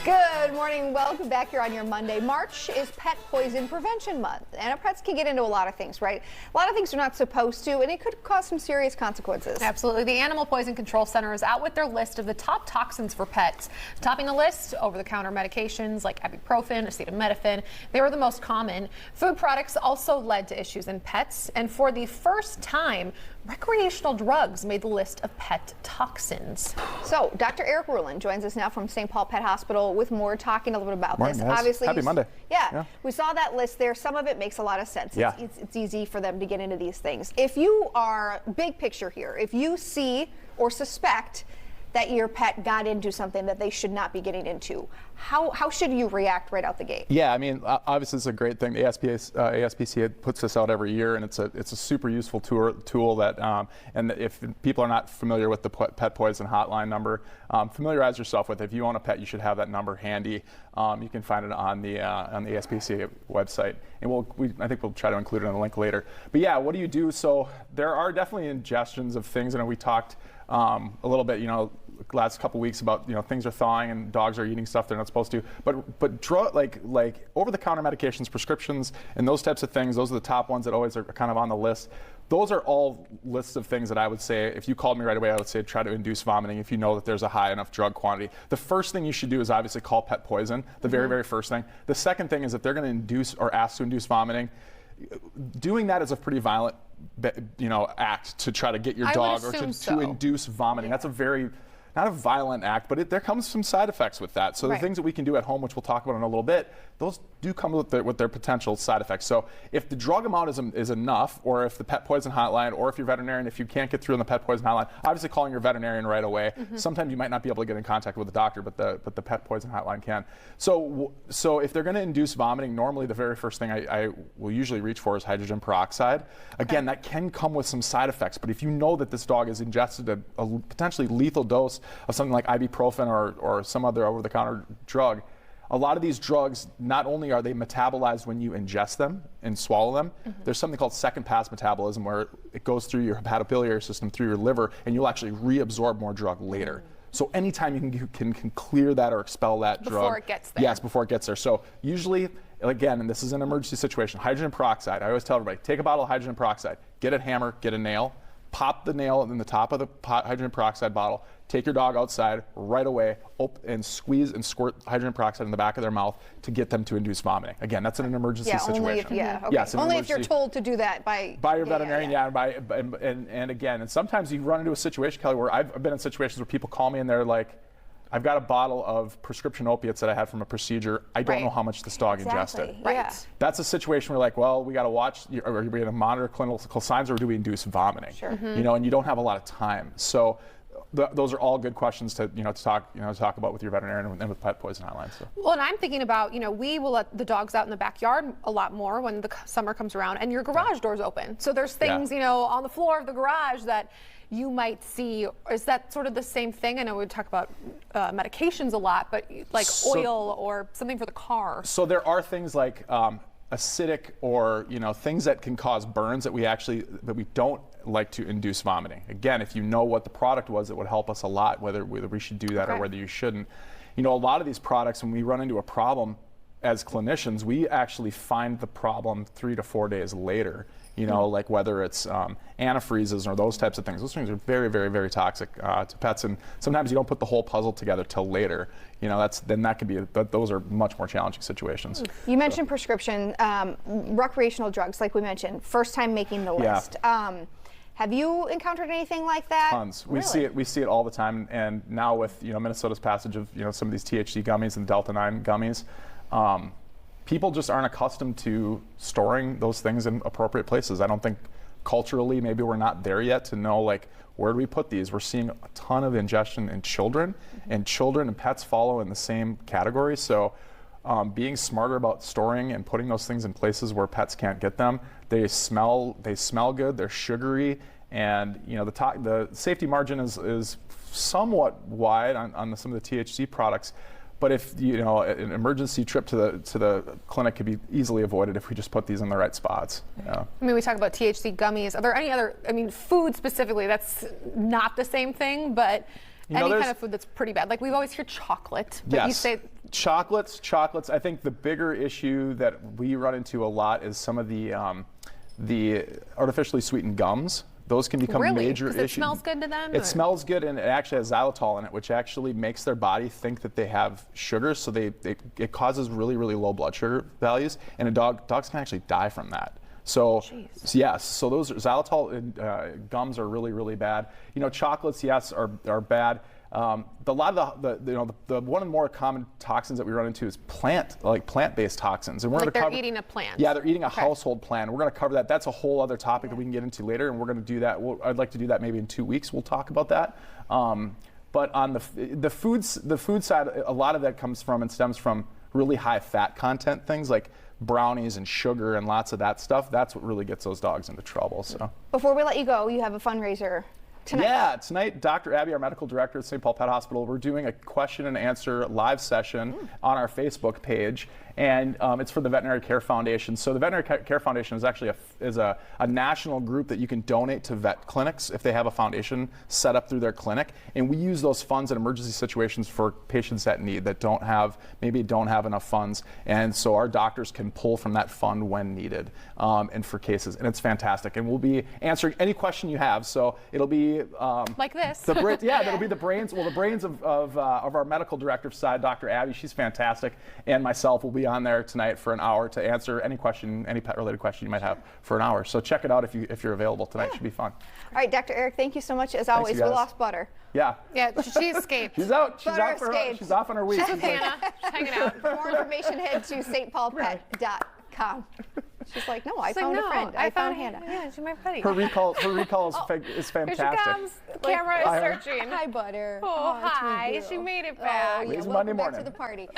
Good morning. Welcome back here on your Monday. March is Pet Poison Prevention Month, and pets can get into a lot of things, right? A lot of things they're not supposed to, and it could cause some serious consequences. Absolutely. The Animal Poison Control Center is out with their list of the top toxins for pets. Topping the list, over-the-counter medications like ibuprofen, acetaminophen. They were the most common. Food products also led to issues in pets, and for the first time, recreational drugs made the list of pet toxins. So, Dr. Eric Ruhland joins us now from St. Paul Pet Hospital with more, talking a little bit about Morning, this. guys. Obviously, Happy Monday. Yeah, we saw that list there. Some of it makes a lot of sense. Yeah. It's easy for them to get into these things. If you are, big picture here, if you see or suspect that your pet got into something that they should not be getting into, how should you react right out the gate? Yeah, I mean, obviously it's a great thing. The ASPCA puts this out every year, and it's a super useful tool that, and if people are not familiar with the pet poison hotline number, familiarize yourself with it. If you own a pet, you should have that number handy. You can find it on the ASPCA website, and I think we'll try to include it in the link later. But yeah, what do you do? So there are definitely ingestions of things, and we talked a little bit, last couple weeks about things are thawing and dogs are eating stuff they're not supposed to. But drug like over-the-counter medications, prescriptions, and those types of things. Those are the top ones that always are kind of on the list. Those are all lists of things that I would say, if you called me right away, I would say try to induce vomiting if you know that there's a high enough drug quantity. The first thing you should do is obviously call pet poison, the very, very first thing. The second thing is if they're going to induce or ask to induce vomiting, doing that is a pretty violent act to try to get your dog or to induce vomiting. That's a very, not a violent act, but there comes some side effects with that. So the things that we can do at home, which we'll talk about in a little bit, those do come with their potential side effects. So if the drug amount is enough, or if the pet poison hotline, or if your veterinarian, if you can't get through on the pet poison hotline, obviously calling your veterinarian right away. Sometimes you might not be able to get in contact with the doctor, but the pet poison hotline can. So if they're going to induce vomiting, normally the very first thing I will usually reach for is hydrogen peroxide. Again, that can come with some side effects, but if you know that this dog has ingested a potentially lethal dose of something like ibuprofen or some other over-the-counter drug, a lot of these drugs, not only are they metabolized when you ingest them and swallow them, there's something called second pass metabolism where it goes through your hepatobiliary system, through your liver, and you'll actually reabsorb more drug later. So anytime you can clear that or expel that drug. Before it gets there. Yes, before it gets there. So usually, again, and this is an emergency situation, hydrogen peroxide. I always tell everybody, take a bottle of hydrogen peroxide, get a hammer, get a nail, pop the nail in the top of the hydrogen peroxide bottle, take your dog outside right away, and squeeze and squirt hydrogen peroxide in the back of their mouth to get them to induce vomiting. Again, that's an emergency situation. Only if you're told to do that by your veterinarian, and again, and sometimes you run into a situation, Kelly, where I've been in situations where people call me and they're like, I've got a bottle of prescription opiates that I had from a procedure. I don't know how much this dog ingested. That's a situation where like, well, we got to watch, are we going to monitor clinical signs, or do we induce vomiting? And you don't have a lot of time. So those are all good questions to talk about with your veterinarian and with pet poison hotline. So. Well, and I'm thinking about we will let the dogs out in the backyard a lot more when the summer comes around, and your garage door's open. So there's things on the floor of the garage that you might see. Is that sort of the same thing? I know we talk about medications a lot, but like oil or something for the car. So there are things like acidic or things that can cause burns that we don't like to induce vomiting. Again, if you know what the product was, it would help us a lot whether we should do that or whether you shouldn't. A lot of these products, when we run into a problem as clinicians, we actually find the problem 3 to 4 days later. Like whether it's antifreezes or those types of things. Those things are very, very, very toxic to pets, and sometimes you don't put the whole puzzle together till later. That could be. Those are much more challenging situations. You mentioned prescription, recreational drugs, like we mentioned. First time making the list. Have you encountered anything like that? Tons. We see it all the time, and now with Minnesota's passage of some of these THC gummies and Delta 9 gummies. People just aren't accustomed to storing those things in appropriate places. I don't think culturally maybe we're not there yet to know where do we put these. We're seeing a ton of ingestion in children, and children and pets follow in the same category. So being smarter about storing and putting those things in places where pets can't get them. They smell good, they're sugary, and the safety margin is somewhat wide on some of the THC products. But if an emergency trip to the clinic could be easily avoided if we just put these in the right spots. I mean, we talk about THC gummies. Are there any other? I mean, food specifically, that's not the same thing, but any kind of food that's pretty bad. Like we've always heard chocolate, but you say Chocolates. I think the bigger issue that we run into a lot is some of the artificially sweetened gums. Those can become Really? major 'Cause issues. it smells good to them? It smells good, and it actually has xylitol in it, which actually makes their body think that they have sugar, so it causes really, really low blood sugar values, and dogs can actually die from that. So yes, so those xylitol gums are really, really bad. You know, chocolates, yes, are bad. A lot of the one of the more common toxins that we run into is plant-based toxins, and we're Like going to they're cover. eating a plant. Yeah, they're eating a household plant. We're going to cover that. That's a whole other topic that we can get into later, and we're going to do that. I'd like to do that maybe in 2 weeks. We'll talk about that. But on the food side, a lot of that comes from and stems from really high fat content things like brownies and sugar and lots of that stuff. That's what really gets those dogs into trouble. So Before we let you go, you have a fundraiser tonight. Yeah, tonight, Dr. Abby, our medical director at St. Paul Pet Hospital, we're doing a question and answer live session on our Facebook page, and it's for the Veterinary Care Foundation. So the Veterinary Care Foundation is actually a national group that you can donate to vet clinics if they have a foundation set up through their clinic, and we use those funds in emergency situations for patients that need, that maybe don't have enough funds, and so our doctors can pull from that fund when needed, and for cases, and it's fantastic. And we'll be answering any question you have, so it'll be like this. That'll be the brains. Well, the brains of our medical director side, Dr. Abby. She's fantastic, and myself will be on there tonight for an hour to answer any question, any pet-related question you might have for an hour. So check it out if you're available tonight. Should be fun. All right, Dr. Eric, thank you so much as always. you We guys. lost Butter. Yeah. Yeah, she escaped. She's out. Butter escaped. She's off on her week. She's with Hannah. She's hanging out. For more information, head to stpaulpet.com. She's like, no, I She's like, found no, a friend. I found Hannah. Yeah, she's my buddy. Her recall is Here she fantastic. comes. The camera is searching. Hi, Butter. Oh, it's me, hi. girl. She made it back. Oh, yeah. It's Welcome Monday back morning. to the party.